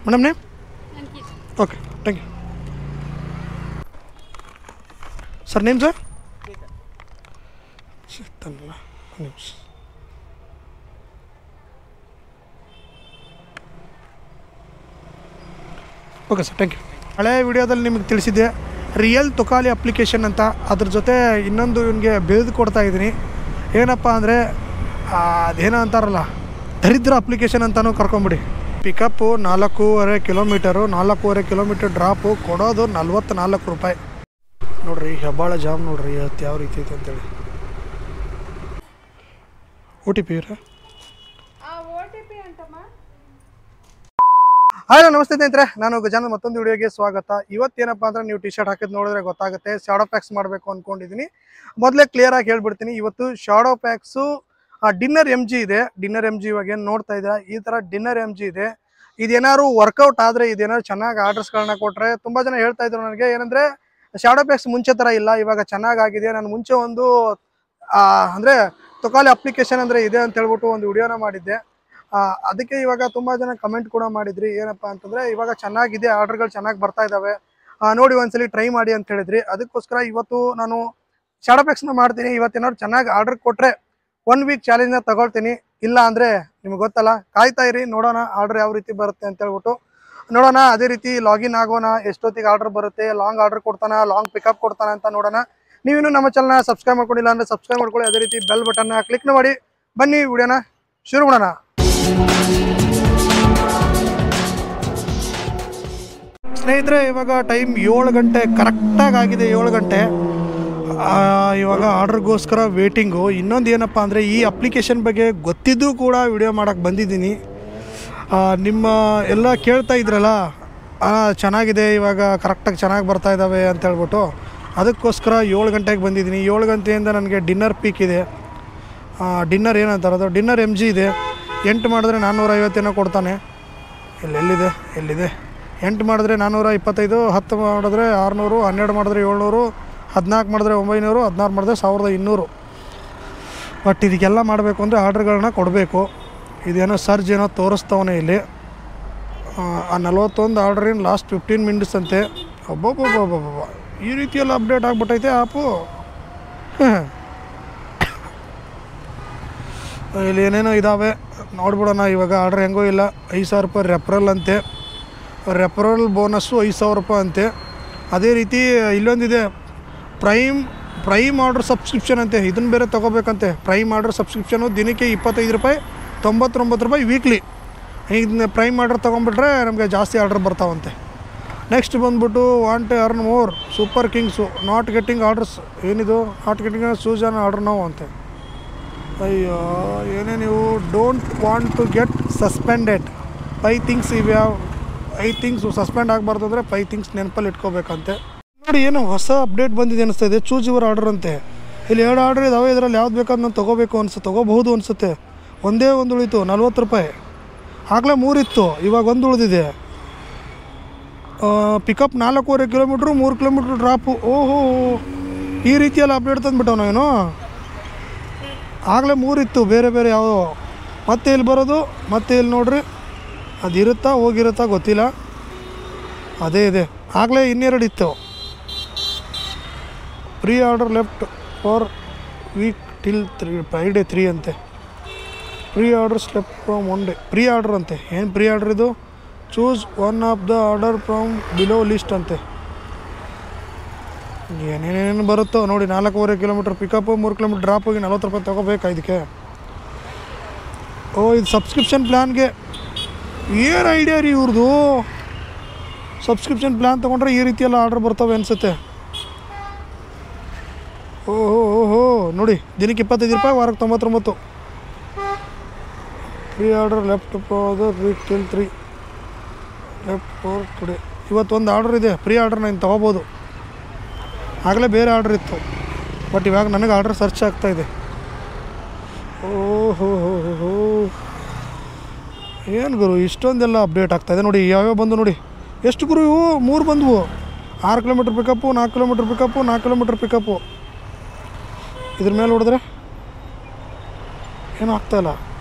Madam name? Okay, thank you sir. Name sir? ಸಿಗ್ತಾನಲ್ಲ news. Okay sir, thank you. ಹಳೆಯ ವಿಡಿಯೋದಲ್ಲಿ ನಿಮಗೆ ತಿಳಿಸಿದ್ದೆ real Tukali application ಅಂತ. ಅದ್ರ ಜೊತೆ ಇನ್ನೊಂದು ಇವನಿಗೆ ಬೆಳೆದು ಕೊಡ್ತಾ ಇದ್ದೀನಿ. ಏನಪ್ಪ ಅಂದರೆ ಅದೇನೋ ಅಂತಾರಲ್ಲ ದರಿದ್ರ ಅಪ್ಲಿಕೇಶನ್ ಅಂತಲೂ ಕರ್ಕೊಂಬಿಡಿ. ಪಿಕಪ್ಪು 4.5 ಕಿಲೋಮೀಟರ್ ಡ್ರಾಪು, ಕೊಡೋದು 44 ರೂಪಾಯಿ. ನೋಡಿರಿ ಹೆಬ್ಬಾಳ ಜಾಮ್ ನೋಡಿರಿ ಇವತ್ತು ಯಾವ ರೀತಿ ಐತೆ ಅಂತೇಳಿ. OTP ಇವ್ರೆ? ಹಾಯ್ ನಮಸ್ತೆ ಸ್ನೇಹಿತರೆ, ನಾನು ಗಜಾನನ್ ಮತ್ತೊಂದು ವಿಡಿಯೋಗೆ ಸ್ವಾಗತ. ಇವತ್ತೇನಪ್ಪ ಅಂದರೆ ನೀವು ಟಿ ಶರ್ಟ್ ಹಾಕಿದ್ ನೋಡಿದ್ರೆ ಗೊತ್ತಾಗುತ್ತೆ. ಶಾಡೋ ಪ್ಯಾಕ್ಸ್ ಮಾಡಬೇಕು ಅಂದ್ಕೊಂಡಿದ್ದೀನಿ. ಮೊದಲೇ ಕ್ಲಿಯರ್ ಆಗಿ ಹೇಳ್ಬಿಡ್ತೀನಿ, ಇವತ್ತು ಶಾಡೋ ಪ್ಯಾಕ್ಸು ಡಿನ್ನರ್ MG ಇದೆ. ಡಿನ್ನರ್ MG ಇವಾಗ ಏನು ನೋಡ್ತಾ ಇದ್ದೀರಾ, ಈ ಥರ ಡಿನ್ನರ್ MG ಇದೆ. ಇದೇನಾದ್ರು ವರ್ಕೌಟ್ ಆದರೆ, ಇದೇನಾದ್ರು ಚೆನ್ನಾಗಿ ಆರ್ಡರ್ಸ್ಗಳನ್ನ ಕೊಟ್ಟರೆ, ತುಂಬ ಜನ ಹೇಳ್ತಾ ಇದ್ರು ನನಗೆ ಏನಂದರೆ ಶಾಡೋ ಪ್ಯಾಕ್ಸ್ ಮುಂಚೆ ಥರ ಇಲ್ಲ, ಇವಾಗ ಚೆನ್ನಾಗಾಗಿದೆ. ನಾನು ಮುಂಚೆ ಒಂದು ಅಂದರೆ ತುಕಾಲಿ ಅಪ್ಲಿಕೇಶನ್ ಅಂದರೆ ಇದೆ ಅಂತ ಹೇಳ್ಬಿಟ್ಟು ಒಂದು ವಿಡಿಯೋನ ಮಾಡಿದ್ದೆ. ಅದಕ್ಕೆ ಇವಾಗ ತುಂಬ ಜನ ಕಮೆಂಟ್ ಕೂಡ ಮಾಡಿದ್ರಿ. ಏನಪ್ಪ ಅಂತಂದರೆ ಇವಾಗ ಚೆನ್ನಾಗಿದೆ, ಆರ್ಡರ್ಗಳು ಚೆನ್ನಾಗಿ ಬರ್ತಾ ಇದ್ದಾವೆ, ನೋಡಿ ಒಂದ್ಸಲಿ ಟ್ರೈ ಮಾಡಿ ಅಂತ ಹೇಳಿದ್ರಿ. ಅದಕ್ಕೋಸ್ಕರ ಇವತ್ತು ನಾನು ಶಾಡೋ ಪ್ಯಾಕ್ಸ್ನ ಮಾಡ್ತೀನಿ. ಇವತ್ತೇನಾದ್ರು ಚೆನ್ನಾಗಿ ಆರ್ಡರ್ ಕೊಟ್ಟರೆ 1 ವೀಕ್ ಚಾಲೆಂಜ್ನ ತಗೊಳ್ತೀನಿ. ಇಲ್ಲ ಅಂದರೆ ನಿಮ್ಗೆ ಗೊತ್ತಲ್ಲ, ಕಾಯ್ತಾ ಇರಿ, ನೋಡೋಣ ಆರ್ಡರ್ ಯಾವ ರೀತಿ ಬರುತ್ತೆ ಅಂತ ಹೇಳ್ಬಿಟ್ಟು ನೋಡೋಣ. ಅದೇ ರೀತಿ ಲಾಗಿನ್ ಆಗೋಣ, ಎಷ್ಟೊತ್ತಿಗೆ ಆರ್ಡರ್ ಬರುತ್ತೆ, ಲಾಂಗ್ ಆರ್ಡರ್ ಕೊಡ್ತಾನ, ಲಾಂಗ್ ಪಿಕಪ್ ಕೊಡ್ತಾನ ಅಂತ ನೋಡೋಣ. ನೀವಿನ್ನೂ ನಮ್ಮ ಚಾನಲ್ನ ಸಬ್ಸ್ಕ್ರೈಬ್ ಮಾಡ್ಕೊಂಡಿಲ್ಲ ಅಂದರೆ ಸಬ್ಸ್ಕ್ರೈಬ್ ಮಾಡ್ಕೊಳ್ಳಿ. ಅದೇ ರೀತಿ ಬೆಲ್ ಬಟನ್ನ ಕ್ಲಿಕ್ ಮಾಡಿ. ಬನ್ನಿ ವಿಡಿಯೋನ ಶುರು ಮಾಡೋಣ. ಸ್ನೇಹಿತರೆ, ಇವಾಗ ಟೈಮ್ 7 ಗಂಟೆ ಕರೆಕ್ಟಾಗಿ ಆಗಿದೆ. 7 ಗಂಟೆ. ಇವಾಗ ಆರ್ಡ್ರಿಗೋಸ್ಕರ ವೇಟಿಂಗು. ಇನ್ನೊಂದು ಏನಪ್ಪ ಅಂದರೆ ಈ ಅಪ್ಲಿಕೇಶನ್ ಬಗ್ಗೆ ಗೊತ್ತಿದ್ದು ಕೂಡ ವಿಡಿಯೋ ಮಾಡೋಕ್ಕೆ ಬಂದಿದ್ದೀನಿ. ನಿಮ್ಮ ಎಲ್ಲ ಕೇಳ್ತಾ ಇದ್ರಲ್ಲ, ಚೆನ್ನಾಗಿದೆ, ಇವಾಗ ಕರೆಕ್ಟಾಗಿ ಚೆನ್ನಾಗಿ ಬರ್ತಾ ಇದ್ದಾವೆ ಅಂತ ಹೇಳ್ಬಿಟ್ಟು ಅದಕ್ಕೋಸ್ಕರ 7 ಗಂಟೆಗೆ ಬಂದಿದ್ದೀನಿ. 7 ಗಂಟೆಯಿಂದ ನನಗೆ ಡಿನ್ನರ್ ಪೀಕ್ ಇದೆ. ಡಿನ್ನರ್ ಏನಂತಾರೆ ಅದು, ಡಿನ್ನರ್ MG ಇದೆ. 8 ಮಾಡಿದ್ರೆ 450 ಕೊಡ್ತಾನೆ. ಎಲ್ಲಿದೆ 8 ಮಾಡಿದ್ರೆ 425, 10 ಮಾಡಿದ್ರೆ 600, 12 ಮಾಡಿದ್ರೆ 700, 14 ಮಾಡಿದ್ರೆ 900, 16 ಮಾಡಿದ್ರೆ 1200. ಬಟ್ ಇದಕ್ಕೆಲ್ಲ ಮಾಡಬೇಕು ಅಂದರೆ ಆರ್ಡ್ರ್ಗಳನ್ನ ಕೊಡಬೇಕು. ಇದೇನೋ ಸರ್ಜ್ ಏನೋ ತೋರಿಸ್ತವನೇ ಇಲ್ಲಿ. 41 ಆರ್ಡ್ರಿನ ಲಾಸ್ಟ್ 15 ಮಿನಿಟ್ಸ್ ಅಂತೆ. ಒಬ್ಬೊಬ್ಬೊಬ್ಬೊಬ್ಬ ಈ ರೀತಿಯೆಲ್ಲ ಅಪ್ಡೇಟ್ ಆಗಿಬಿಟ್ಟೈತೆ ಆ್ಯಪು. ಇಲ್ಲಿ ಏನೇನೋ ಇದ್ದಾವೆ, ನೋಡ್ಬಿಡೋಣ. ಇವಾಗ ಆರ್ಡ್ರ್ ಹೆಂಗೋ ಇಲ್ಲ. 5,000 ರೂಪಾಯಿ ರೆಫರಲ್ ಅಂತೆ. ರೆಫರಲ್ ಬೋನಸ್ಸು 5,000 ರೂಪಾಯಿ ಅಂತೆ. ಅದೇ ರೀತಿ ಇಲ್ಲೊಂದಿದೆ, ಪ್ರೈಮ್ ಆರ್ಡ್ರ್ ಸಬ್ಸ್ಕ್ರಿಪ್ಷನ್ ಅಂತೆ. ಇದನ್ನು ಬೇರೆ ತೊಗೋಬೇಕಂತೆ. ಪ್ರೈಮ್ ಆರ್ಡ್ರ್ ಸಬ್ಸ್ಕ್ರಿಪ್ಷನು ದಿನಕ್ಕೆ 25 ರೂಪಾಯಿ, 99 ರೂಪಾಯಿ ವೀಕ್ಲಿ. ಇದನ್ನ ಪ್ರೈಮ್ ಆರ್ಡ್ರ್ ತೊಗೊಂಡ್ಬಿಟ್ರೆ ನಮಗೆ ಜಾಸ್ತಿ ಆರ್ಡ್ರ್ ಬರ್ತಾವಂತೆ. ನೆಕ್ಸ್ಟ್ ಬಂದ್ಬಿಟ್ಟು want to earn more, super kings, not getting orders. ಏನಿದು ನಾಟ್ ಗೆಟ್ಟಿಂಗ್ ಸೂಜನ್ ಆರ್ಡರ್ ನಾವು ಅಂತೆ. ಅಯ್ಯೋ ಏನೇ ನೀವು don't want to get suspended 5 things. ಇವ್ಯಾವ 5 ಥಿಂಗ್ಸು ಸಸ್ಪೆಂಡ್ ಆಗಬಾರ್ದು ಅಂದರೆ 5 ಥಿಂಗ್ಸ್ ನೆನಪಲ್ಲಿ ಇಟ್ಕೋಬೇಕಂತೆ. ನೋಡಿ ಏನೋ ಹೊಸ ಅಪ್ಡೇಟ್ ಬಂದಿದೆ ಅನಿಸ್ತಾ ಇದೆ. ಚೂಸ್ ಯುವರ್ ಆರ್ಡರ್ ಅಂತೆ. ಇಲ್ಲಿ 2 ಆರ್ಡರ್ ಇದಾವೆ. ಇದರಲ್ಲಿ ಯಾವ್ದು ಬೇಕಾದ್ರೆ ನಾನು ತೊಗೋಬಹುದು ಅನಿಸುತ್ತೆ. ಒಂದೇ ಒಂದು ಉಳಿತು 40 ರೂಪಾಯಿ. ಆಗಲೇ 3 ಇತ್ತು, ಇವಾಗ 1 ಉಳಿದಿದೆ. Pickup 4.5 kilometre, 3 kilometre drop. ಓಹೋ, ಈ ರೀತಿಯೆಲ್ಲ ಅಪ್ಡೇಟ್ ತಂದುಬಿಟ್ಟವು ನಾವೇನು. ಆಗಲೇ 3 ಇತ್ತು ಬೇರೆ ಬೇರೆ ಯಾವುದೋ. ಮತ್ತೆ ಇಲ್ಲಿ ಬರೋದು, ಮತ್ತೆ ಇಲ್ಲಿ ನೋಡ್ರಿ, ಅದು ಇರುತ್ತಾ ಹೋಗಿರುತ್ತಾ ಗೊತ್ತಿಲ್ಲ. ಅದೇ ಇದೆ. ಆಗಲೇ 2 ಇತ್ತು. Pre order left for week till Friday 3 ಅಂತೆ. Pre orders left from 1 day. Pre order ಅಂತೆ. ಏನು ಪ್ರೀ ಆರ್ಡರ್ ಇದು? Choose 1 of the order from below list ಅಂತೆ. ಏನೇನೇನು ಬರುತ್ತೋ ನೋಡಿ. 4.5 ಕಿಲೋಮೀಟ್ರ್ ಪಿಕಪ್ಪು, 3 ಕಿಲೋಮೀಟ್ರ್ ಡ್ರಾಪ್ ಹೋಗಿ 40 ರೂಪಾಯಿ ತೊಗೋಬೇಕಾ ಇದಕ್ಕೆ? ಇದು ಸಬ್ಸ್ಕ್ರಿಪ್ಷನ್ ಪ್ಲ್ಯಾನ್ಗೆ. ಏನು ಐಡಿಯಾ ರೀ ಇವ್ರದ್ದು. ಸಬ್ಸ್ಕ್ರಿಪ್ಷನ್ ಪ್ಲ್ಯಾನ್ ತೊಗೊಂಡ್ರೆ ಈ ರೀತಿಯೆಲ್ಲ ಆರ್ಡ್ರ್ ಬರ್ತವೆ ಅನಿಸುತ್ತೆ. ಓಹೋ ನೋಡಿ, ದಿನಕ್ಕೆ 25 ರೂಪಾಯಿ, ವಾರಕ್ಕೆ 99. Pre order left for week till 3 left for today. ಇವತ್ತೊಂದು ಆರ್ಡರ್ ಇದೆ, ಪ್ರೀ ಆರ್ಡರ್ ನಾನು ತೊಗೋಬೋದು. ಆಗಲೇ ಬೇರೆ ಆರ್ಡ್ರ್ ಇತ್ತು, ಬಟ್ ಇವಾಗ ನನಗೆ ಆರ್ಡ್ರ್ ಸರ್ಚ್ ಆಗ್ತಾಯಿದೆ. ಓಹೋ ಏನು ಗುರು ಇಷ್ಟೊಂದೆಲ್ಲ ಅಪ್ಡೇಟ್ ಆಗ್ತಾಯಿದೆ ನೋಡಿ. ಯಾವ್ಯಾವ ಬಂದು ನೋಡಿ, ಎಷ್ಟು ಗುರು ಇವು? 3 ಬಂದವು. 6 kilometre pickup, 4 kilometre pickup, 4 kilometre pickup. ಇದ್ರ ಮೇಲೆ ಹೊಡೆದ್ರೆ ಏನೂ ಆಗ್ತಾಯಿಲ್ಲ.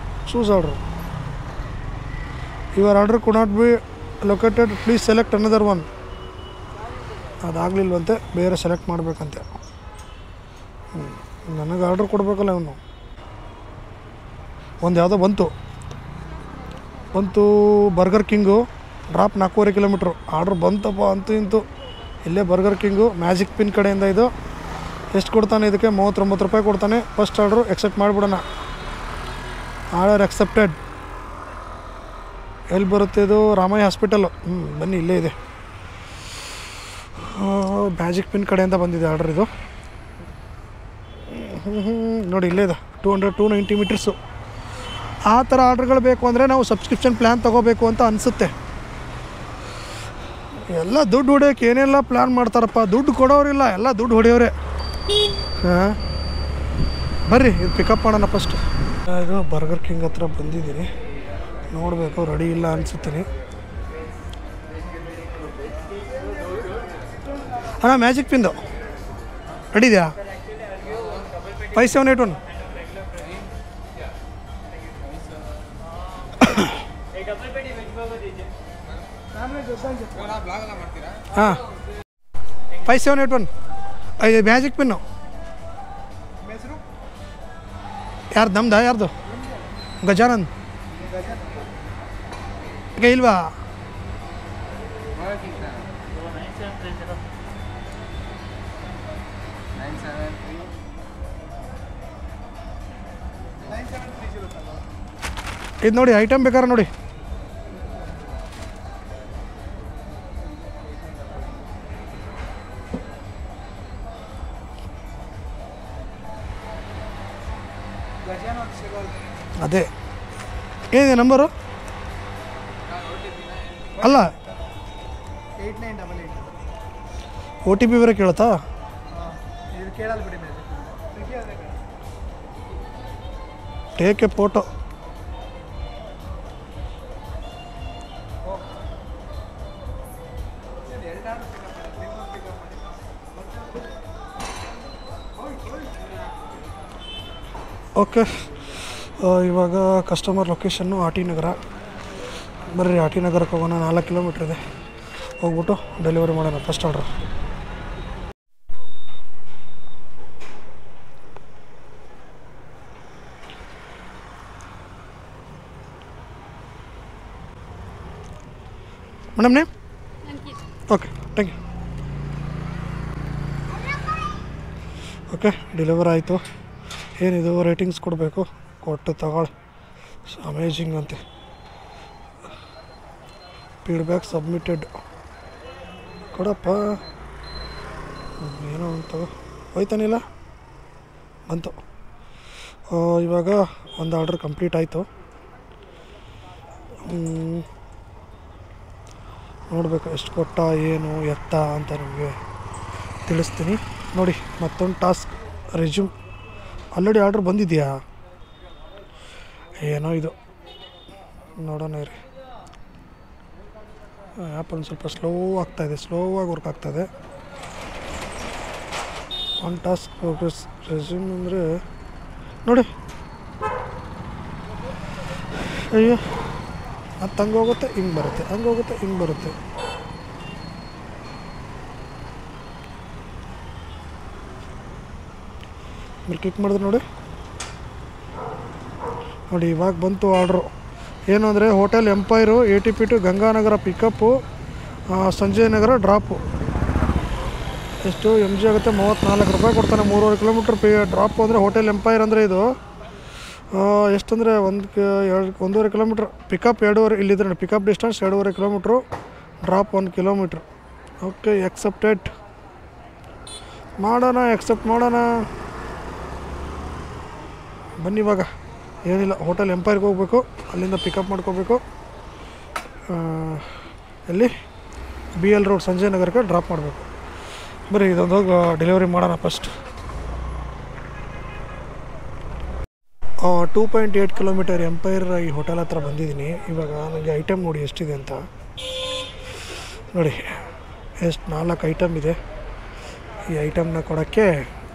Choose order. Your order could not be located please select another one. ಅದಾಗಲಿಲ್ವಂತೆ, ಬೇರೆ ಸೆಲೆಕ್ಟ್ ಮಾಡಬೇಕಂತೆ. ನನಗೆ ಆರ್ಡ್ರ್ ಕೊಡಬೇಕಲ್ಲ ಅವನು. ಒಂದು ಯಾವುದೋ ಬಂತು burger king, drop 4.5 kilometre. Order ಬಂತಪ್ಪ ಅಂತೂ ಇಂತು. ಇಲ್ಲೇ ಬರ್ಗರ್ ಕಿಂಗು ಮ್ಯಾಜಿಕ್ ಪಿನ್ ಕಡೆಯಿಂದ. ಇದು ಎಷ್ಟು ಕೊಡ್ತಾನೆ ಇದಕ್ಕೆ? 39 ರೂಪಾಯಿ ಕೊಡ್ತಾನೆ. ಫಸ್ಟ್ ಆರ್ಡ್ರು ಎಕ್ಸೆಪ್ಟ್ ಮಾಡಿಬಿಡೋಣ. Order accepted. ಎಲ್ಲಿ ಬರುತ್ತೆ ಇದು? ರಾಮಯ್ಯ ಹಾಸ್ಪಿಟಲ್ಲು. ಬನ್ನಿ, ಇಲ್ಲೇ ಇದೆ. ಮ್ಯಾಜಿಕ್ ಪಿನ್ ಕಡೆಯಿಂದ ಬಂದಿದೆ ಆರ್ಡರ್ ಇದು. ನೋಡಿ ಇಲ್ಲೇ ಇದೆ. 290 ಮೀಟರ್ಸು. ಆ ಥರ ಆರ್ಡ್ರ್ಗಳು ಬೇಕು ಅಂದರೆ ನಾವು ಸಬ್ಸ್ಕ್ರಿಪ್ಷನ್ ಪ್ಲ್ಯಾನ್ ತೊಗೋಬೇಕು ಅಂತ ಅನಿಸುತ್ತೆ. ಎಲ್ಲ ದುಡ್ಡು ಹೊಡಿಯೋಕ್ಕೆ ಏನೆಲ್ಲ ಪ್ಲ್ಯಾನ್ ಮಾಡ್ತಾರಪ್ಪ. ದುಡ್ಡು ಕೊಡೋರಿಲ್ಲ, ಎಲ್ಲ ದುಡ್ಡು ಹೊಡೆಯೋರೆ. ಹಾಂ, ಬರ್ರಿ ಇದು ಪಿಕಪ್ ಮಾಡೋಣ ಫಸ್ಟ್. ಇದು ಬರ್ಗರ್ ಕಿಂಗ್ ಹತ್ರ ಬಂದಿದ್ದೀನಿ. ನೋಡಬೇಕು, ರೆಡಿ ಇಲ್ಲ ಅನಿಸುತ್ತೀನಿ. ಅಣ್ಣ ಮ್ಯಾಜಿಕ್ ಪಿಂದು ರೆಡಿ ಇದೆಯಾ? 5781. ಹಾಂ, 5781 ಇದು ಮ್ಯಾಜಿಕ್ ಪಿನ್ನು. ಯಾರ್ದು? ನಮ್ದು? ಯಾರ್ದು? ಗಜಾನಂದ್ ಇಲ್ವಾ? ಇದು ನೋಡಿ, ಐಟಮ್ ಬೇಕಾದ್ರೆ ನೋಡಿ. ಅದೇ ಏನಿದೆ ನಂಬರು? ಅಲ್ಲ, 8988 OTP ಬೇರೆ ಕೇಳುತ್ತಾ? Take A photo. ಓಕೆ, ಇವಾಗ ಕಸ್ಟಮರ್ ಲೊಕೇಶನ್ನು ಆರ್.ಟಿ. ನಗರ. ಬರ್ರಿ ಆರ್.ಟಿ. ನಗರಕ್ಕೆ ಹೋಗೋಣ. 4 ಕಿಲೋಮೀಟ್ರ್ ಇದೆ. ಹೋಗ್ಬಿಟ್ಟು ಡೆಲಿವರಿ ಮಾಡೋಣ first order. Madam name? Okay, thank you. Okay, deliver ಆಯಿತು. ಏನಿದು ರೇಟಿಂಗ್ಸ್ ಕೊಡಬೇಕು, ಕೊಟ್ಟು ತಗೊಳ್ಳಿ. ಅಮೇಜಿಂಗ್ ಅಂತೆ. ಫೀಡ್ಬ್ಯಾಕ್ ಸಬ್ಮಿಟೆಡ್ ಕೊಡಪ್ಪ. ಏನೋ ಅಂತ ಹೋಯ್ತಾನಿಲ್ಲ, ಬಂತು. ಇವಾಗ ಒಂದು ಆರ್ಡ್ರ್ ಕಂಪ್ಲೀಟ್ ಆಯಿತು. ನೋಡಬೇಕು ಎಷ್ಟು ಕೊಟ್ಟ, ಏನು ಎತ್ತ ಅಂತ ನಿಮಗೆ ತಿಳಿಸ್ತೀನಿ. ನೋಡಿ, ಮತ್ತೊಂದು ಟಾಸ್ಕ್. ರೆಸ್ಯೂಮ್ ಆಲ್ರೆಡಿ ಆರ್ಡ್ರ್ ಬಂದಿದೆಯಾ? ಏನೋ ಇದು ನೋಡೋಣ ರೀ. ಆ್ಯಪ್ ಒಂದು ಸ್ವಲ್ಪ ಸ್ಲೋ ಆಗ್ತಾಯಿದೆ, ಸ್ಲೋವಾಗಿ ವರ್ಕ್ ಆಗ್ತಾಯಿದೆ. One task progress. ರೆಸ್ಯೂಮ್ ಅಂದರೆ ನೋಡಿ, ಅಯ್ಯೋ ಅದು ಹಂಗೆ ಹೋಗುತ್ತೆ, ಹಿಂಗೆ ಬರುತ್ತೆ, ಹಂಗೆ ಹೋಗುತ್ತೆ, ಹಿಂಗೆ ಬರುತ್ತೆ. ಆಮೇಲೆ ಕ್ಲಿಕ್ ಮಾಡಿದ್ರೆ ನೋಡಿ ಇವಾಗ ಬಂತು ಆರ್ಡ್ರು. ಏನು ಅಂದರೆ hotel empire, ATP to Ganganagar pickup, Sanjay Nagar drop. ಎಷ್ಟು MG ಆಗುತ್ತೆ? 34 ರೂಪಾಯಿ ಕೊಡ್ತಾನೆ. 3.5 ಕಿಲೋಮೀಟ್ರ್ ಡ್ರಾಪು ಅಂದರೆ ಹೋಟೆಲ್ ಎಂಪೈರ್ ಅಂದರೆ ಇದು ಎಷ್ಟಂದರೆ 1.5 ಕಿಲೋಮೀಟ್ರ್. ಪಿಕಪ್ 2.5. ಇಲ್ಲಿದ್ರೆ pickup distance 2.5 kilometre, drop 1 kilometre. Okay, accepted ಮಾಡೋಣ. ಎಕ್ಸೆಪ್ಟ್ ಮಾಡೋಣ. ಬನ್ನಿ, ಇವಾಗ ಏನಿಲ್ಲ, ಹೋಟೆಲ್ ಎಂಪೈರ್ಗೆ ಹೋಗಬೇಕು. ಅಲ್ಲಿಂದ ಪಿಕಪ್ ಮಾಡ್ಕೋಬೇಕು. ಎಲ್ಲಿ? BL ರೋಡ್ ಸಂಜಯ್ ನಗರಕ್ಕೆ ಡ್ರಾಪ್ ಮಾಡಬೇಕು. ಬರೀ ಇದೊಂದು ಹೋಗಿ ಡೆಲಿವರಿ ಮಾಡೋಣ ಫಸ್ಟ್. 2.8 ಕಿಲೋಮೀಟರ್ ಎಂಪೈರ್ ಈ ಹೋಟೆಲ್ ಹತ್ರ ಬಂದಿದ್ದೀನಿ. ಇವಾಗ ನನಗೆ ಐಟಮ್ ನೋಡಿ ಎಷ್ಟಿದೆ ಅಂತ. ನೋಡಿ ಎಷ್ಟು 4 ಐಟಮ್ ಇದೆ. ಈ ಐಟಮ್ನ ಕೊಡೋಕ್ಕೆ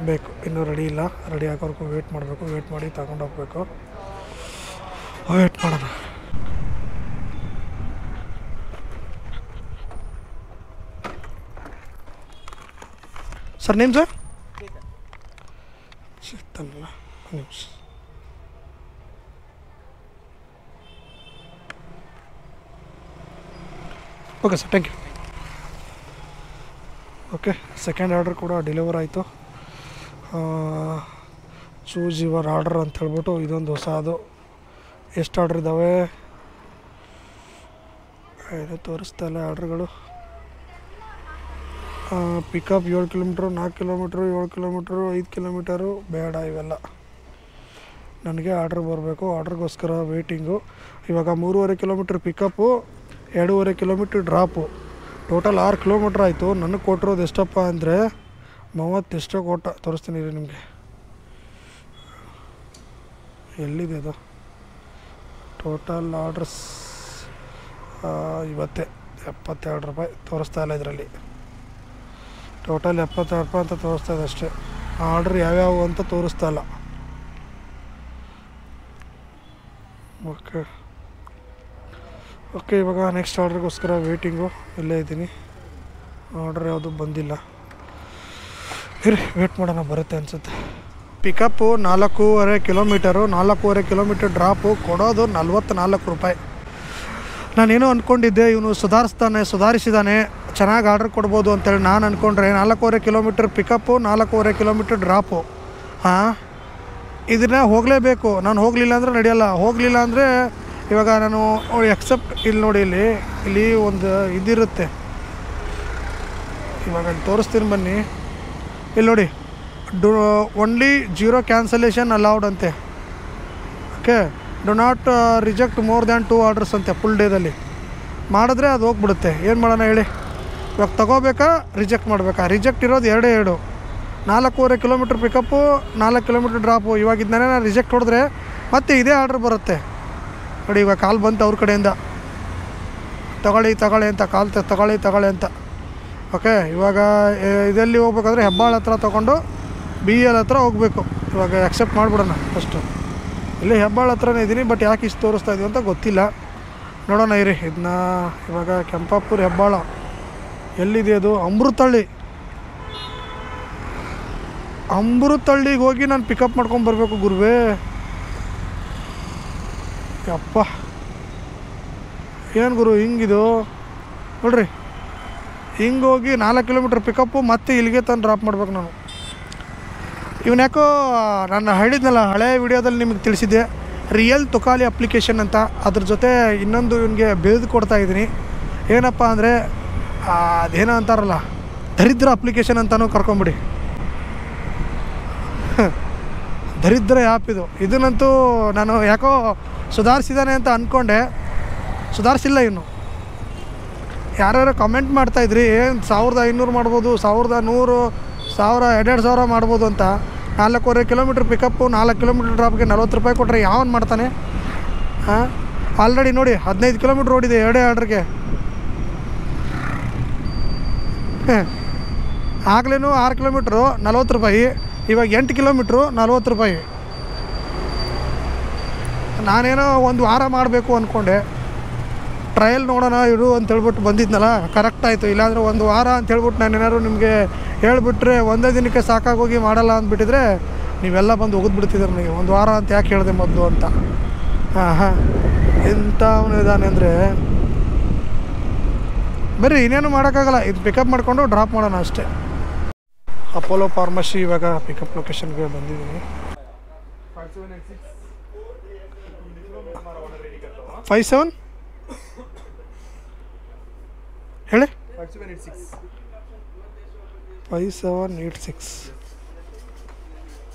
ಬೇಕು. ಇನ್ನೂ ರೆಡಿ ಇಲ್ಲ. ರೆಡಿ ಆಗೋವರೆಗೂ ವೇಟ್ ಮಾಡಬೇಕು. ವೇಟ್ ಮಾಡಿ ತಗೊಂಡು ಹೋಗ್ಬೇಕು. ವೇಟ್ ಮಾಡೋಣ. ಸರ್ ನೇಮ್ ಸರ್ ಸಿಗ್ತಾನಲ್ಲ ನಿಮಿಷ. Okay sir, thank you. Okay, second order ಕೂಡ ಡೆಲಿವರ್ ಆಯಿತು. ಚೂಸ್ ಯುವರ್ ಆರ್ಡರ್ ಅಂತ ಹೇಳ್ಬಿಟ್ಟು ಇದೊಂದು ಹೊಸ ಅದು. ಎಷ್ಟು ಆರ್ಡ್ರ್ ಇದ್ದಾವೆ ಏನು ತೋರಿಸ್ತಾ ಇಲ್ಲ ಆರ್ಡ್ರ್ಗಳು. Pickup 7 kilometre, 4 kilometre, 7 kilometre, 5 kilometre ಬೇಡ. ಇವೆಲ್ಲ ನನಗೆ ಆರ್ಡ್ರ್ ಬರಬೇಕು. ಆರ್ಡ್ರಿಗೋಸ್ಕರ ವೇಟಿಂಗು. ಇವಾಗ 3.5 kilometre pickup, 2.5 kilometre drop, total 6 kilometre ಆಯಿತು. ನನಗೆ ಕೊಟ್ಟಿರೋದು ಎಷ್ಟಪ್ಪ ಅಂದರೆ 30 ಎಷ್ಟೋ ಕೊಟ್ಟ. ತೋರಿಸ್ತೀನಿ ರೀ ನಿಮಗೆ. ಎಲ್ಲಿದೆ ಅದು ಟೋಟಲ್ ಆರ್ಡ್ರಸ್? ಇವತ್ತೇ 72 ರೂಪಾಯಿ ತೋರಿಸ್ತಾ ಇಲ್ಲ ಇದರಲ್ಲಿ. ಟೋಟಲ್ 72 ರೂಪಾಯಿ ಅಂತ ತೋರಿಸ್ತಾ ಇದೆ ಅಷ್ಟೇ. ಆರ್ಡ್ರ್ ಯಾವ್ಯಾವು ಅಂತ ತೋರಿಸ್ತಾ ಇಲ್ಲ. ಓಕೆ ಓಕೆ, ಇವಾಗ ನೆಕ್ಸ್ಟ್ ಆರ್ಡ್ರಿಗೋಸ್ಕರ ವೇಟಿಂಗು. ಇಲ್ಲೇ ಇದ್ದೀನಿ. ಆರ್ಡ್ರ್ ಯಾವುದು ಬಂದಿಲ್ಲ. ಇರಿ ವೇಟ್ ಮಾಡೋಣ, ಬರುತ್ತೆ ಅನಿಸುತ್ತೆ. ಪಿಕಪ್ಪು 4.5 ಕಿಲೋಮೀಟರು, 4.5 ಕಿಲೋಮೀಟರ್ ಡ್ರಾಪು, ಕೊಡೋದು 44 ರೂಪಾಯಿ. ನಾನೇನೋ ಅಂದ್ಕೊಂಡಿದ್ದೆ ಇವನು ಸುಧಾರಿಸಿದ್ದಾನೆ, ಚೆನ್ನಾಗಿ ಆರ್ಡ್ರ್ ಕೊಡ್ಬೋದು ಅಂತೇಳಿ ನಾನು ಅಂದ್ಕೊಂಡ್ರೆ 4.5 ಕಿಲೋಮೀಟರ್ ಪಿಕಪ್ಪು, 4.5 ಕಿಲೋಮೀಟರ್ ಡ್ರಾಪು. ಹಾಂ, ಇದನ್ನ ಹೋಗಲೇಬೇಕು. ನಾನು ಹೋಗಲಿಲ್ಲ ಅಂದರೆ ನಡೆಯಲ್ಲ. ಹೋಗಲಿಲ್ಲ ಅಂದರೆ ಇವಾಗ ನಾನು ಎಕ್ಸೆಪ್ಟ್ ಇಲ್ಲಿ ನೋಡಿ, ಇಲ್ಲಿ ಒಂದು ಇದಿರುತ್ತೆ. ಇವಾಗ ತೋರಿಸ್ತೀನಿ ಬನ್ನಿ. ಇಲ್ಲಿ ನೋಡಿ, ಓನ್ಲಿ 0 ಕ್ಯಾನ್ಸಲೇಷನ್ ಅಲೌಡ್ ಅಂತೆ. Okay, do not reject more than 2 orders ಅಂತೆ ಫುಲ್ ಡೇದಲ್ಲಿ. ಮಾಡಿದ್ರೆ ಅದು ಹೋಗ್ಬಿಡುತ್ತೆ. ಏನು ಮಾಡೋಣ ಹೇಳಿ? ಇವಾಗ ತೊಗೋಬೇಕಾ ರಿಜೆಕ್ಟ್ ಮಾಡಬೇಕಾ? ರಿಜೆಕ್ಟ್ ಇರೋದು 2 4.5 ಕಿಲೋಮೀಟ್ರ್ ಪಿಕಪ್ಪು, 4 ಕಿಲೋಮೀಟ್ರ್ ಡ್ರಾಪು. ಇವಾಗ ಇದನ್ನೇ ನಾನು ರಿಜೆಕ್ಟ್ ಹೊಡೆದ್ರೆ ಮತ್ತೆ ಇದೇ ಆರ್ಡ್ರ್ ಬರುತ್ತೆ ನೋಡಿ. ಇವಾಗ ಕಾಲ್ ಬಂತು ಅವ್ರ ಕಡೆಯಿಂದ, ತಗೊಳ್ಳಿ ಅಂತ ಕಾಲ್ ತಗೊಳ್ಳಿ ಅಂತ. ಓಕೆ, ಇವಾಗ ಇದೆಲ್ಲಿ ಹೋಗ್ಬೇಕಾದ್ರೆ ಹೆಬ್ಬಾಳ ಹತ್ರ ತೊಗೊಂಡು BL ಹತ್ರ ಹೋಗಬೇಕು. ಇವಾಗ ಆಕ್ಸೆಪ್ಟ್ ಮಾಡಿಬಿಡೋಣ ಫಸ್ಟು. ಇಲ್ಲಿ ಹೆಬ್ಬಾಳ ಹತ್ರನೇ ಇದ್ದೀನಿ, ಬಟ್ ಯಾಕೆ ಇಷ್ಟು ತೋರಿಸ್ತಾ ಇದೀವಿ ಅಂತ ಗೊತ್ತಿಲ್ಲ. ನೋಡೋಣ ಇರಿ ಇದನ್ನ. ಇವಾಗ ಕೆಂಪಾಪುರ ಹೆಬ್ಬಾಳ ಎಲ್ಲಿದೆ ಅದು? ಅಮೃತಹಳ್ಳಿಗೆ ಹೋಗಿ ನಾನು ಪಿಕಪ್ ಮಾಡ್ಕೊಂಡು ಬರಬೇಕು ಗುರುವೇ. ಯಪ್ಪ, ಏನು ಗುರು ಹಿಂಗಿದು ನೋಡ್ರಿ. ಹಿಂಗೆ ಹೋಗಿ 4 ಕಿಲೋಮೀಟ್ರ್ ಪಿಕಪ್ಪು, ಮತ್ತೆ ಇಲ್ಲಿಗೆ ತಂದು ಡ್ರಾಪ್ ಮಾಡ್ಬೇಕು ನಾನು. ಇವನು ಯಾಕೋ ನಾನು ಹೇಳಿದ್ನಲ್ಲ ಹಳೆ ವಿಡಿಯೋದಲ್ಲಿ ನಿಮಗೆ ತಿಳಿಸಿದ್ದೆ, ರಿಯಲ್ ತುಕಾಲಿ ಅಪ್ಲಿಕೇಶನ್ ಅಂತ. ಅದ್ರ ಜೊತೆ ಇನ್ನೊಂದು ಇವನಿಗೆ ಬೆಳೆದು ಕೊಡ್ತಾಯಿದ್ದೀನಿ. ಏನಪ್ಪ ಅಂದರೆ ಅದೇನೋ ಅಂತಾರಲ್ಲ, ದರಿದ್ರ ಅಪ್ಲಿಕೇಶನ್ ಅಂತಲೂ ಕರ್ಕೊಂಬಿಡಿ. ದರಿದ್ರ ಆ್ಯಪ್ ಇದು. ಇದನ್ನಂತೂ ನಾನು ಯಾಕೋ ಸುಧಾರಿಸಿದ್ದಾನೆ ಅಂತ ಅಂದ್ಕೊಂಡೆ, ಸುಧಾರಿಸಿಲ್ಲ ಇನ್ನು. ಯಾರ್ಯಾರು ಕಮೆಂಟ್ ಮಾಡ್ತಾಯಿದ್ರಿ ಏನು 1500 ಮಾಡ್ಬೋದು, 1100, 1000-1200 ಮಾಡ್ಬೋದು ಅಂತ. 4.5 ಕಿಲೋಮೀಟ್ರ್ ಪಿಕಪ್ಪು, 4 ಕಿಲೋಮೀಟ್ರ್ ಡ್ರಾಪ್ಗೆ 40 ರೂಪಾಯಿ ಕೊಟ್ಟರೆ ಯಾವನು ಮಾಡ್ತಾನೆ? ಹಾಂ, ಆಲ್ರೆಡಿ ನೋಡಿ 15 ಕಿಲೋಮೀಟ್ರ್ ಓಡಿದೆ 2 ಆರ್ಡ್ರಿಗೆ. ಆಗಲೇನು 6 ಕಿಲೋಮೀಟ್ರು 40 ರೂಪಾಯಿ, ಇವಾಗ 8 ಕಿಲೋಮೀಟ್ರು 40 ರೂಪಾಯಿ. ನಾನೇನೋ ಒಂದು ವಾರ ಮಾಡಬೇಕು ಅಂದ್ಕೊಂಡೆ, ಟ್ರಯಲ್ ನೋಡೋಣ ಇರು ಅಂತೇಳ್ಬಿಟ್ಟು ಬಂದಿದ್ನಲ್ಲ, ಕರೆಕ್ಟ್ ಆಯಿತು. ಇಲ್ಲಾಂದರೆ ಒಂದು ವಾರ ಅಂತೇಳ್ಬಿಟ್ಟು ನಾನು ಏನಾದ್ರು ನಿಮಗೆ ಹೇಳಿಬಿಟ್ರೆ ಒಂದೇ ದಿನಕ್ಕೆ ಸಾಕಾಗೋಗಿ ಮಾಡಲ್ಲ ಅಂದ್ಬಿಟ್ಟಿದ್ರೆ ನೀವೆಲ್ಲ ಬಂದು ಒಗೆದ್ಬಿಡ್ತಿದ್ದಾರೆ ನನಗೆ. ಒಂದು ವಾರ ಅಂತ ಯಾಕೆ ಹೇಳಿದೆ ಮೊದಲು ಅಂತ. ಹಾಂ, ಎಂಥ ಅವನು ಇದ್ದಾನೆ ಅಂದರೆ ಬರ್ರಿ, ಇನ್ನೇನು ಮಾಡೋಕ್ಕಾಗಲ್ಲ. ಇದು ಪಿಕಪ್ ಮಾಡಿಕೊಂಡು ಡ್ರಾಪ್ ಮಾಡೋಣ ಅಷ್ಟೇ. ಅಪೋಲೋ ಫಾರ್ಮಸಿ ಇವಾಗ ಪಿಕಪ್ ಲೊಕೇಶನ್ಗೆ ಬಂದಿದ್ದೀನಿ. 57 ಹೇಳಿ 5786.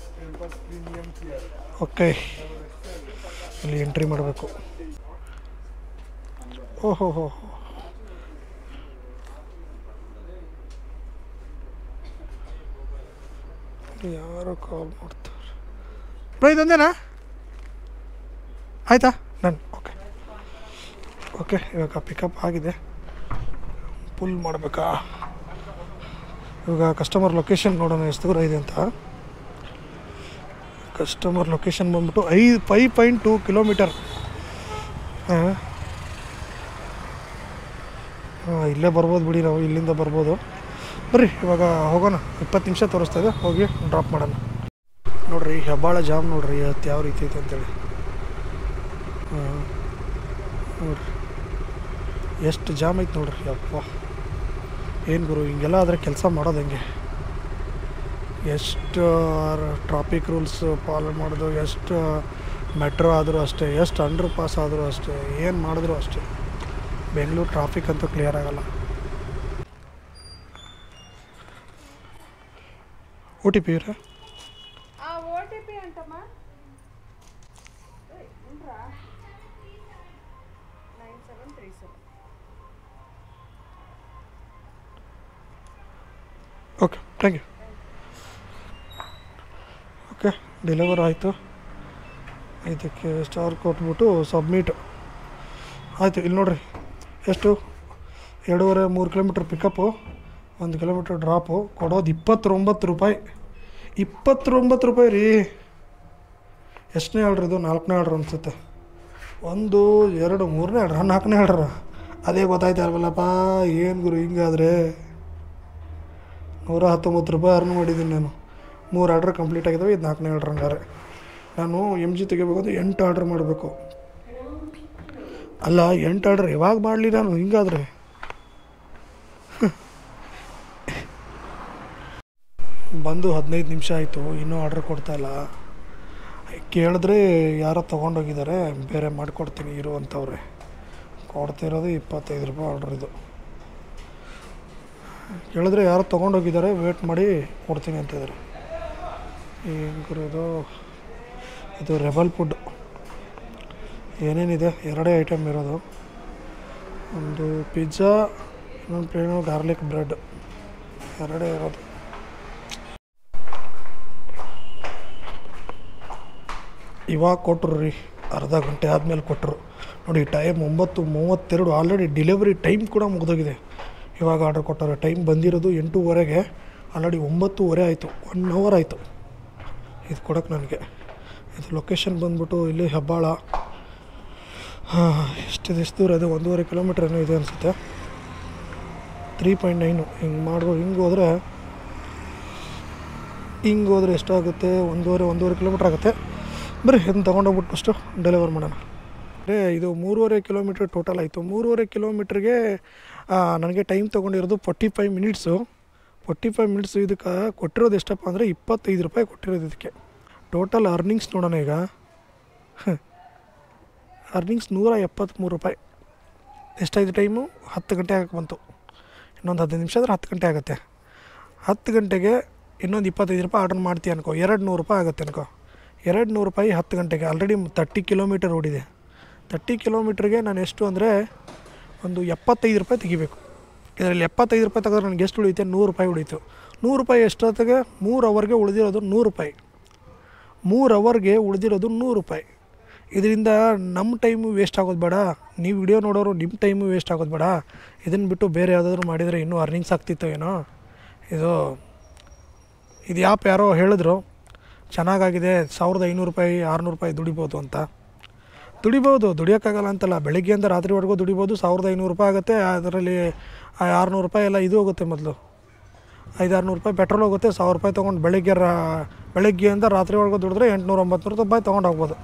ಓಕೆ, ಇಲ್ಲಿ ಎಂಟ್ರಿ ಮಾಡಬೇಕು. ಓಹೋ, ಯಾರೋ ಕಾಲ್ ಮಾಡ್ತಾರೆ. ಇದೊಂದೇನಾ? ಆಯಿತಾ ಡನ್. ಓಕೆ, ಇವಾಗ ಪಿಕಪ್ ಆಗಿದೆ. ಫುಲ್ ಮಾಡಬೇಕಾ? ಇವಾಗ ಕಸ್ಟಮರ್ ಲೊಕೇಶನ್ ನೋಡೋಣ ಎಷ್ಟು ದೂರ ಇದೆ ಅಂತ. ಕಸ್ಟಮರ್ ಲೊಕೇಶನ್ ಬಂದ್ಬಿಟ್ಟು 5.2 ಕಿಲೋಮೀಟರ್. ಇಲ್ಲೇ ಬರ್ಬೋದು ಬಿಡಿ, ನಾವು ಇಲ್ಲಿಂದ ಬರ್ಬೋದು. ಬರ್ರಿ ಇವಾಗ ಹೋಗೋಣ. 20 ನಿಮಿಷ ತೋರಿಸ್ತಾ ಇದೆ, ಹೋಗಿ ಡ್ರಾಪ್ ಮಾಡೋಣ. ನೋಡಿರಿ ಹೆಬ್ಬಾಳ ಜಾಮ್ ನೋಡಿರಿ ಇವತ್ತು ಯಾವ ರೀತಿ ಐತೆ ಅಂತೇಳಿ. ನೋಡಿರಿ ಎಷ್ಟು ಜಾಮ್ ಐತೆ ನೋಡಿರಿ. ಅಪ್ಪ ಏನು ಗುರು ಹಿಂಗೆಲ್ಲ ಆದರೆ ಕೆಲಸ ಮಾಡೋದು ಹೆಂಗೆ? ಎಷ್ಟು ಟ್ರಾಫಿಕ್ ರೂಲ್ಸ್ ಫಾಲೋ ಮಾಡೋದು, ಎಷ್ಟು ಮೆಟ್ರೋ ಆದರೂ ಅಷ್ಟೇ, ಎಷ್ಟು ಅಂಡರ್ ಪಾಸ್ ಆದರೂ ಅಷ್ಟೇ, ಏನು ಮಾಡಿದ್ರು ಅಷ್ಟೇ. ಬೆಂಗಳೂರು ಟ್ರಾಫಿಕ್ ಅಂತೂ ಕ್ಲಿಯರ್ ಆಗಲ್ಲ. OTP ಇರ okay, thank you. Okay, deliver ಆಯಿತು. ಇದಕ್ಕೆ ಸ್ಟಾರ್ ಕೊಟ್ಬಿಟ್ಟು ಸಬ್ಮಿಟ್ ಆಯಿತು. ಇಲ್ಲಿ ನೋಡಿರಿ ಎಷ್ಟು 2.5-3 ಕಿಲೋಮೀಟ್ರ್ ಪಿಕಪ್ಪು, 1 ಕಿಲೋಮೀಟ್ರ್ ಡ್ರಾಪು. ಕೊಡೋದು 29 ರೂಪಾಯಿ. 29 ರೂಪಾಯಿ ರೀ. ಎಷ್ಟನೇ ಆರ್ಡ್ರ್ ಇದು? 4ನೇ ಆರ್ಡ್ರ್ ಅನಿಸುತ್ತೆ. 1 2 3ನೇ ಆರ್ಡ್ರ, 4ನೇ ಆರ್ಡ್ರ. ಅದೇ ಗೊತ್ತಾಯ್ತಾ ಇಲ್ವಲ್ಲಪ್ಪ. ಏನು ಗುರು ಹಿಂಗಾದರೆ? 119 ರೂಪಾಯಿ ಅರ್ನ್ ಮಾಡಿದ್ದೀನಿ ನಾನು. 3 ಆರ್ಡ್ರ್ ಕಂಪ್ಲೀಟ್ ಆಗಿದ್ದಾವೆ, ಇದು 4ನೇ ಆರ್ಡ್ರ್. ಹಂಗಾರೆ ನಾನು MG ತೆಗಿಬೇಕಂದ್ರೆ 8 ಆರ್ಡ್ರ್ ಮಾಡಬೇಕು. ಅಲ್ಲ 8 ಆರ್ಡ್ರ್ ಯಾವಾಗ ಮಾಡಲಿ ನಾನು ಹಿಂಗಾದರೆ? ಬಂದು 15 ನಿಮಿಷ ಆಯಿತು, ಇನ್ನೂ ಆರ್ಡ್ರ್ ಕೊಡ್ತಾಯಿಲ್ಲ. ಕೇಳಿದ್ರೆ ಯಾರೋ ತೊಗೊಂಡೋಗಿದ್ದಾರೆ, ಬೇರೆ ಮಾಡಿಕೊಡ್ತೀನಿ ಇರು ಅಂತವ್ರೆ. ಕೊಡ್ತಿರೋದು 25 ರೂಪಾಯಿ ಆರ್ಡ್ರ್. ಇದು ಕೇಳಿದ್ರೆ ಯಾರೋ ತೊಗೊಂಡೋಗಿದ್ದಾರೆ, ವೇಟ್ ಮಾಡಿ ಕೊಡ್ತೀನಿ ಅಂತಿದ್ದಾರೆ. ಇದು ಇದು ರೆಬಲ್ ಫುಡ್. ಏನೇನಿದೆ? 2 ಐಟಮ್ ಇರೋದು. ಒಂದು ಪಿಜ್ಜಾ, ಇನ್ನೊಂದು ಪ್ಲೇನು ಗಾರ್ಲಿಕ್ ಬ್ರೆಡ್, 2 ಇರೋದು. ಇವಾಗ ಕೊಟ್ಟರು ರೀ, ಅರ್ಧ ಗಂಟೆ ಆದಮೇಲೆ ಕೊಟ್ಟರು. ನೋಡಿ ಟೈಮ್ 9:32. ಆಲ್ರೆಡಿ ಡೆಲಿವರಿ ಟೈಮ್ ಕೂಡ ಮುಗಿದೋಗಿದೆ. ಇವಾಗ ಆರ್ಡ್ರ್ ಕೊಟ್ಟವ್ರೆ. ಟೈಮ್ ಬಂದಿರೋದು 8:30ಗೆ, ಆಲ್ರೆಡಿ 9:30 ಆಯಿತು. 1 ಅವರ್ ಆಯಿತು ಇದು ಕೊಡೋಕ್ಕೆ ನನಗೆ. ಇದು ಲೊಕೇಶನ್ ಬಂದ್ಬಿಟ್ಟು ಇಲ್ಲಿ ಹೆಬ್ಬಾಳ. ಎಷ್ಟು ದೂರ ಇದೆ? 1.5 ಕಿಲೋಮೀಟ್ರ್ ಏನೋ ಇದೆ ಅನಿಸುತ್ತೆ. 3.9. ಹಿಂಗೆ ಹೋದರೆ ಎಷ್ಟಾಗುತ್ತೆ? 1.5 ಕಿಲೋಮೀಟ್ರ್ ಆಗುತ್ತೆ. ಬರ್ರಿ ಇದನ್ನು ತೊಗೊಂಡೋಗ್ಬಿಟ್ಟು ಫಸ್ಟು ಡೆಲಿವರ್ ಮಾಡೋಣ. ಇದು 3.5 ಕಿಲೋಮೀಟ್ರ್ ಟೋಟಲ್ ಆಯಿತು. 3.5 ಕಿಲೋಮೀಟ್ರಿಗೆ ನನಗೆ ಟೈಮ್ ತೊಗೊಂಡಿರೋದು 45 ಮಿನಿಟ್ಸು. 45 ಮಿನಿಟ್ಸು. ಇದಕ್ಕೆ ಕೊಟ್ಟಿರೋದು ಎಷ್ಟಪ್ಪ ಅಂದರೆ 25 ರೂಪಾಯಿ ಕೊಟ್ಟಿರೋದು ಇದಕ್ಕೆ. ಟೋಟಲ್ ಅರ್ನಿಂಗ್ಸ್ ನೋಡೋಣ ಈಗ. ಅರ್ನಿಂಗ್ಸ್ 173 ರೂಪಾಯಿ. ಎಷ್ಟಾಯಿತು ಟೈಮು? 10 ಗಂಟೆ ಆಗಕ್ಕೆ ಬಂತು. ಇನ್ನೊಂದು 15 ನಿಮಿಷ ಆದರೆ 10 ಗಂಟೆ ಆಗುತ್ತೆ. 10 ಗಂಟೆಗೆ ಇನ್ನೊಂದು 25 ರೂಪಾಯಿ ಆರ್ಡ್ರ್ ಮಾಡ್ತೀಯ ಅನ್ಕೋ, 200 ರೂಪಾಯಿ ಆಗುತ್ತೆ ಅನ್ಕೋ. 200 ರೂಪಾಯಿ 10 ಗಂಟೆಗೆ. ಆಲ್ರೆಡಿ 30 ಕಿಲೋಮೀಟರ್ ಓಡಿದೆ. 30 ಕಿಲೋಮೀಟ್ರಿಗೆ ನಾನು ಎಷ್ಟು ಅಂದರೆ ಒಂದು 75 ರೂಪಾಯಿ ತೆಗಿಬೇಕು. ಇದರಲ್ಲಿ 75 ರೂಪಾಯಿ ತೆಗೆದ್ರೆ ನನಗೆ ಎಷ್ಟು ಉಳಿಯುತ್ತೆ? 100 ರೂಪಾಯಿ ಉಳೀತು. 100 ರೂಪಾಯಿ ಎಷ್ಟೊತ್ತಿಗೆ? 3 ಅವರ್ಗೆ ಉಳಿದಿರೋದು 100 ರೂಪಾಯಿ. 3 ಅವರ್ಗೆ ಉಳಿದಿರೋದು 100 ರೂಪಾಯಿ. ಇದರಿಂದ ನಮ್ಮ ಟೈಮು ವೇಸ್ಟ್ ಆಗೋದು ಬೇಡ. ನೀವು ವಿಡಿಯೋ ನೋಡೋರು ನಿಮ್ಮ ಟೈಮು ವೇಸ್ಟ್ ಆಗೋದು ಬೇಡ. ಇದನ್ನು ಬಿಟ್ಟು ಬೇರೆ ಯಾವುದಾದ್ರೂ ಮಾಡಿದರೆ ಇನ್ನೂ ಅರ್ನಿಂಗ್ಸ್ ಆಗ್ತಿತ್ತು ಏನೋ. ಇದು ಆ್ಯಪ್ ಯಾರೋ ಹೇಳಿದ್ರು ಚೆನ್ನಾಗಾಗಿದೆ, 1500 ರೂಪಾಯಿ 600 ರೂಪಾಯಿ ದುಡಿಬೋದು ಅಂತ. ದುಡಿಯೋಕ್ಕಾಗಲ್ಲ ಅಂತಲ್ಲ. ಬೆಳಗ್ಗೆಯಿಂದ ರಾತ್ರಿವರೆಗೂ ದುಡಿಬೋದು. 1500 ರೂಪಾಯಿ ಆಗುತ್ತೆ. ಅದರಲ್ಲಿ 600 ರೂಪಾಯಿ ಎಲ್ಲ ಇದು ಹೋಗುತ್ತೆ. ಮೊದಲು 500-600 ರೂಪಾಯಿ ಪೆಟ್ರೋಲ್ ಹೋಗುತ್ತೆ. 1000 ರೂಪಾಯಿ ತೊಗೊಂಡು ಬೆಳಗ್ಗೆಯಿಂದ ರಾತ್ರಿವರೆಗೂ ದುಡಿದ್ರೆ 800-900 ರೂಪಾಯಿ ತೊಗೊಂಡು ಹೋಗ್ಬೋದು.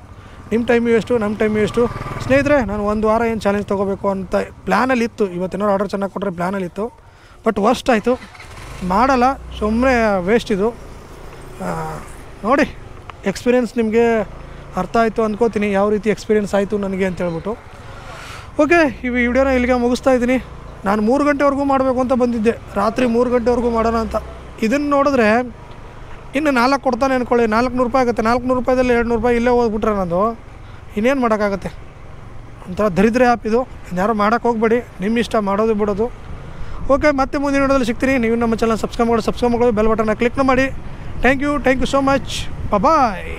ನಿಮ್ಮ ಟೈಮ್ ವೇಸ್ಟು, ನಮ್ಮ ಟೈಮ್ ವೇಸ್ಟು. ಸ್ನೇಹಿತರೆ, ನಾನು 1 ವಾರ ಏನು ಚಾಲೆಂಜ್ ತೊಗೋಬೇಕು ಅಂತ ಪ್ಲ್ಯಾನಲ್ಲಿತ್ತು. ಇವತ್ತೇನಾದ್ರು ಆರ್ಡರ್ ಚೆನ್ನಾಗಿ ಕೊಟ್ಟರೆ ಪ್ಲ್ಯಾನಲ್ಲಿತ್ತು. ಬಟ್ ವರ್ಸ್ಟ್ ಆಯಿತು. ಮಾಡಲ್ಲ, ಸುಮ್ಮನೆ ವೇಸ್ಟ್ ಇದು. ನೋಡಿ, ಎಕ್ಸ್ಪೀರಿಯೆನ್ಸ್ ನಿಮಗೆ ಅರ್ಥ ಆಯಿತು ಅಂದ್ಕೋತೀನಿ, ಯಾವ ರೀತಿ ಎಕ್ಸ್ಪೀರಿಯೆನ್ಸ್ ಆಯಿತು ನನಗೆ ಅಂತ ಹೇಳ್ಬಿಟ್ಟು. ಓಕೆ, ಈ ವಿಡಿಯೋನ ಇಲ್ಲಿಗೆ ಮುಗಿಸ್ತಾ ಇದ್ದೀನಿ. ನಾನು 3 ಗಂಟೆವರೆಗೂ ಮಾಡಬೇಕು ಅಂತ ಬಂದಿದ್ದೆ, ರಾತ್ರಿ 3 ಗಂಟೆವರೆಗೂ ಮಾಡೋಣ ಅಂತ. ಇದನ್ನು ನೋಡಿದ್ರೆ ಇನ್ನು 4 ಕೊಡ್ತಾನೆ ಅಂದ್ಕೊಳ್ಳಿ, 400 ರೂಪಾಯಿ ಆಗುತ್ತೆ. 400 ರೂಪಾಯಿದಲ್ಲಿ 200 ರೂಪಾಯಿ ಇಲ್ಲೇ ಹೋಗ್ಬಿಟ್ರೆ ನಂದು ಇನ್ನೇನು ಮಾಡೋಕ್ಕಾಗತ್ತೆ? ಒಂಥರ ದರಿದ್ರ ಆ್ಯಪ್ ಇದು. ಯಾರು ಮಾಡೋಕ್ಕೆ ಹೋಗಬೇಡಿ, ನಿಮ್ಮ ಇಷ್ಟ, ಮಾಡೋದು ಬಿಡೋದು. ಓಕೆ, ಮತ್ತೆ ಮುಂದಿನ ವಿಡಿಯೋದಲ್ಲಿ ಸಿಗ್ತೀನಿ. ನೀವು ನಮ್ಮ ಚಾನಲ್ ಸಬ್ಸ್ಕ್ರೈಬ್ ಮಾಡೋದು ಬೆಲ್ ಬಟನ್ನ ಕ್ಲಿಕ್ ಮಾಡಿ. Thank you so much. Bye.